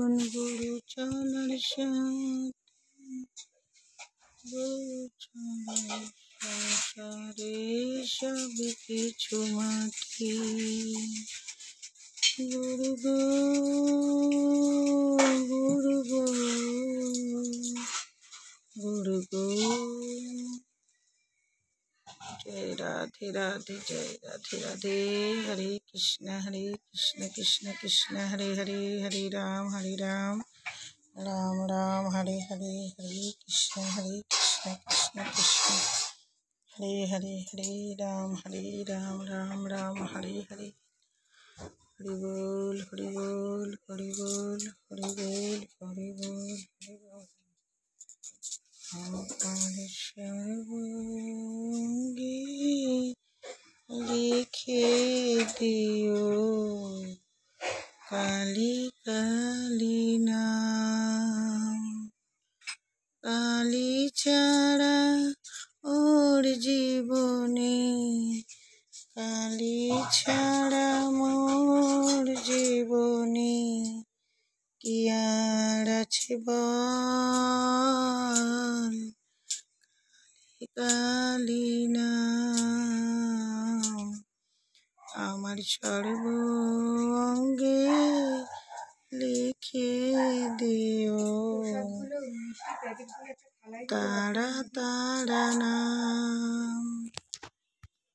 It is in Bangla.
জীবন গুরু চলার সংসারে সব কিছু মাটি গুরু গো গুরু গো গুরু গো। जय राधे राधे जय राधे राधे। हरे कृष्ण कृष्ण कृष्ण हरे हरे हरे राम राम राम हरे हरे हरे कृष्ण कृष्ण कृष्ण हरे हरे हरे राम राम राम हरे हरे। हरि बोल हरि बोल हरि बोल हरि बोल हरि बोल हरि बोल। আমার সর্বঙ্গে লিখে দিও কালী কালী নাম। কালী ছাড়া ওর জীবনে, কালী ছাড়া মোর জীবনে কি আর আছে বল। কালী নাম আমার সর্বঙ্গে লিখে দিও, তারা তারা নাম।